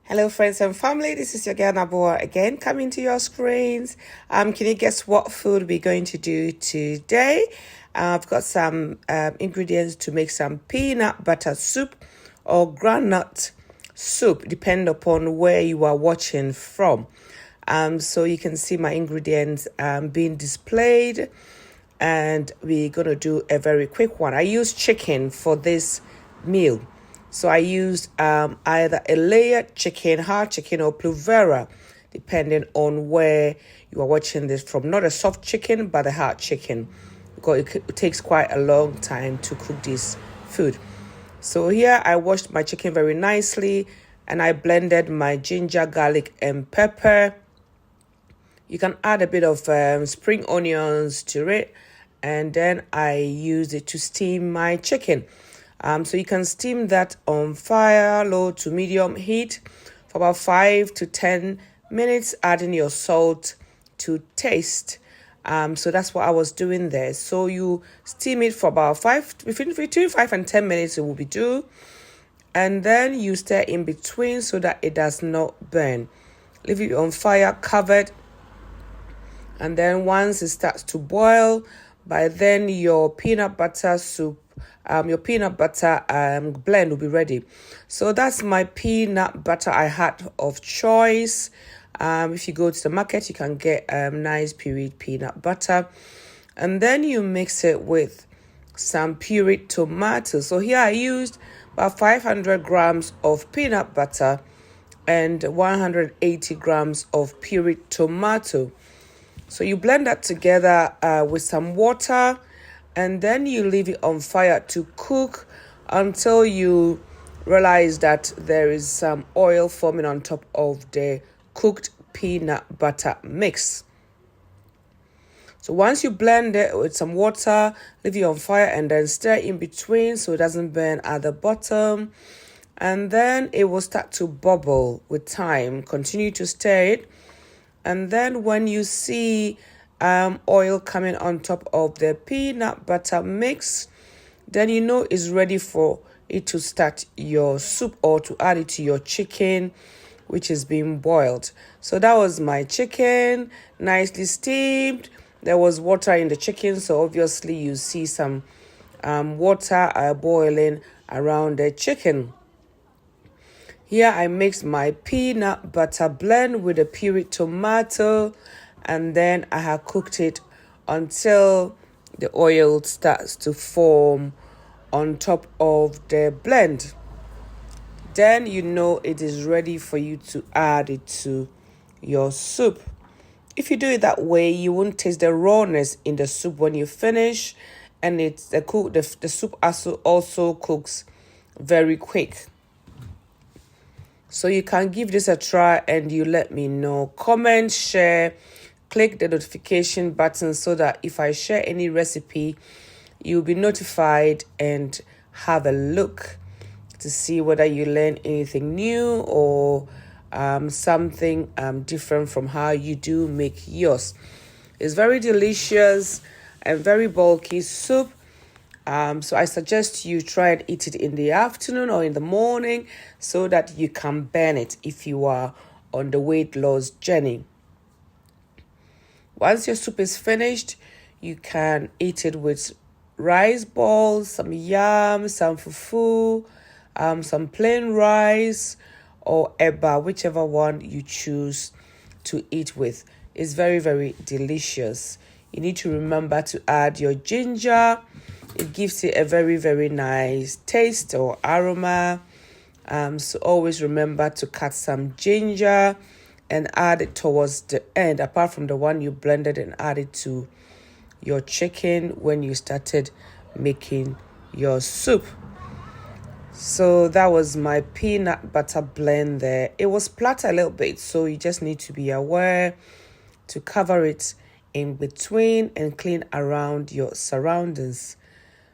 Hello, friends and family. This is your girl Naboa again, coming to your screens. Can you guess what food we're going to do today? I've got some ingredients to make some peanut butter soup or groundnut soup, depending upon where you are watching from. So you can see my ingredients being displayed, and we're gonna do a very quick one. I use chicken for this meal. So I used either a layered chicken, hard chicken, or pluvera, depending on where you are watching this from. Not a soft chicken, but a hard chicken, because it takes quite a long time to cook this food. So here I washed my chicken very nicely, and I blended my ginger, garlic, and pepper. You can add a bit of spring onions to it, and then I use it to steam my chicken. So you can steam that on fire, low to medium heat for about 5 to 10 minutes, adding your salt to taste. So that's what I was doing there. So you steam it for about between 5 and 10 minutes, it will be due. And then you stir in between so that it does not burn. Leave it on fire covered. And then once it starts to boil, by then your peanut butter soup, your peanut butter blend will be ready. So that's my peanut butter I had of choice. If you go to the market, you can get nice pureed peanut butter. And then you mix it with some pureed tomatoes. So here I used about 500 grams of peanut butter and 180 grams of pureed tomato. So you blend that together with some water, and then you leave it on fire to cook until you realize that there is some oil forming on top of the cooked peanut butter mix. So once you blend it with some water, leave it on fire and then stir in between so it doesn't burn at the bottom. And then it will start to bubble with time. Continue to stir it. And then when you see oil coming on top of the peanut butter mix, then you know it's ready for it to start your soup or to add it to your chicken, which is being boiled. So that was my chicken, nicely steamed. There was water in the chicken, so obviously you see some water boiling around the chicken. Here I mixed my peanut butter blend with a pureed tomato, and then I have cooked it until the oil starts to form on top of the blend. Then you know it is ready for you to add it to your soup. If you do it that way, you won't taste the rawness in the soup when you finish, and the soup also cooks very quick. So you can give this a try and you let me know. Comment, share, click the notification button so that if I share any recipe, you'll be notified and have a look to see whether you learn anything new or something different from how you do make yours. It's very delicious and very bulky soup. So I suggest you try and eat it in the afternoon or in the morning so that you can burn it if you are on the weight loss journey. Once your soup is finished, you can eat it with rice balls, some yam, some fufu, some plain rice, or eba, whichever one you choose to eat with. It's very, very delicious. You need to remember to add your ginger. It gives it a very, very nice taste or aroma. So always remember to cut some ginger and add it towards the end, apart from the one you blended and added to your chicken when you started making your soup. So that was my peanut butter blend there. It was splattered a little bit, so you just need to be aware to cover it in between and clean around your surroundings.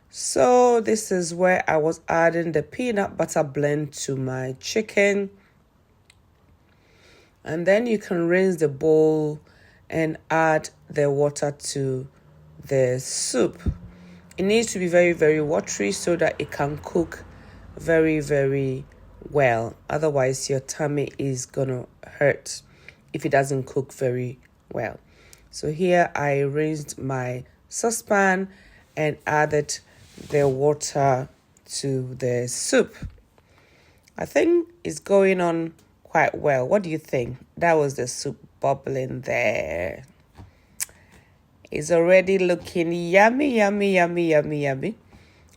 So this is where I was adding the peanut butter blend to my chicken. And then you can rinse the bowl and add the water to the soup. It needs to be very, very watery so that it can cook very, very well. Otherwise, your tummy is gonna hurt if it doesn't cook very well. So here I rinsed my saucepan and added the water to the soup. I think it's going on quite well. What do you think? That was the soup bubbling there. It's already looking yummy, yummy, yummy, yummy, yummy.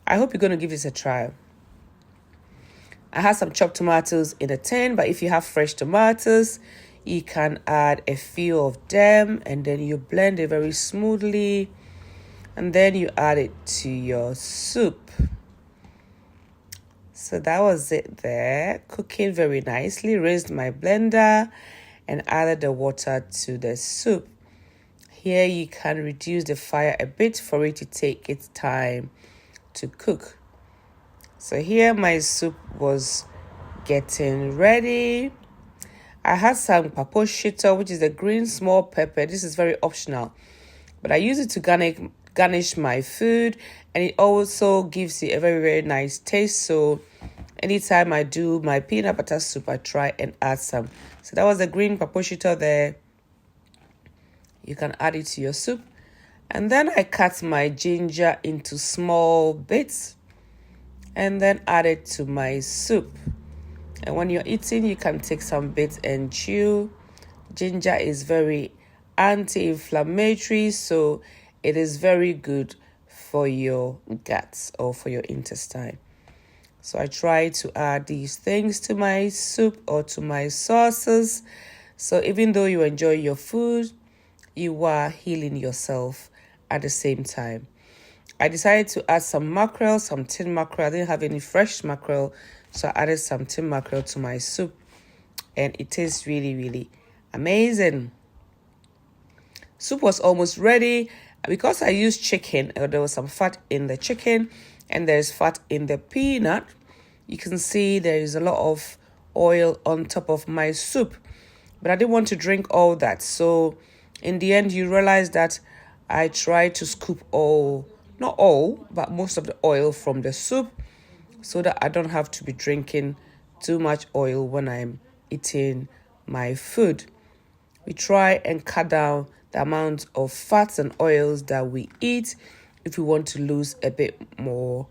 I hope you're going to give this a try. I had some chopped tomatoes in a tin, but if you have fresh tomatoes, you can add a few of them and then you blend it very smoothly and then you add it to your soup. So that was it there, cooking very nicely. Raised my blender and added the water to the soup. Here you can reduce the fire a bit for it to take its time to cook. So here my soup was getting ready. I had some paposhito, which is a green small pepper. This is very optional, but I use it to garnish my food, and it also gives it a very, very nice taste. So anytime I do my peanut butter soup, I try and add some. So that was the green paposhito there. You can add it to your soup. And then I cut my ginger into small bits and then add it to my soup. And when you're eating, you can take some bits and chew. Ginger is very anti-inflammatory, so it is very good for your guts or for your intestine. So I try to add these things to my soup or to my sauces. So even though you enjoy your food, you are healing yourself at the same time. I decided to add some mackerel, some tin mackerel. I didn't have any fresh mackerel, so I added some tin mackerel to my soup. And it tastes really, really amazing. Soup was almost ready. Because I used chicken, there was some fat in the chicken and there's fat in the peanut. You can see there is a lot of oil on top of my soup. But I didn't want to drink all that. So in the end, you realize that I tried to scoop not all, but most of the oil from the soup so that I don't have to be drinking too much oil when I'm eating my food. We try and cut down the amount of fats and oils that we eat if we want to lose a bit more.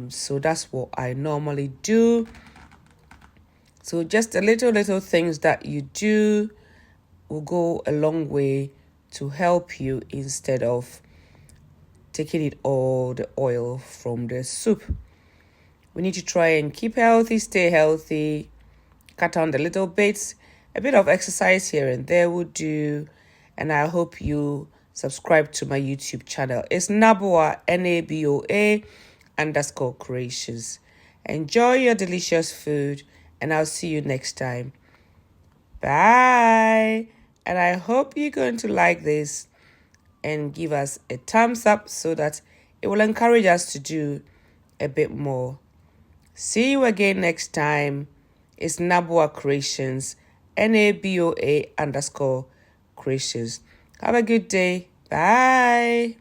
So that's what I normally do. So just the little things that you do will go a long way to help you instead of taking it all the oil from the soup. We need to try and keep healthy, stay healthy, cut down the little bits. A bit of exercise here and there will do. And I hope you subscribe to my YouTube channel. It's Naboa, Naboa _creations. Enjoy your delicious food and I'll see you next time. Bye. And I hope you're going to like this and give us a thumbs up so that it will encourage us to do a bit more. See you again next time. It's Naboa Creations, Naboa _creations. Have a good day. Bye.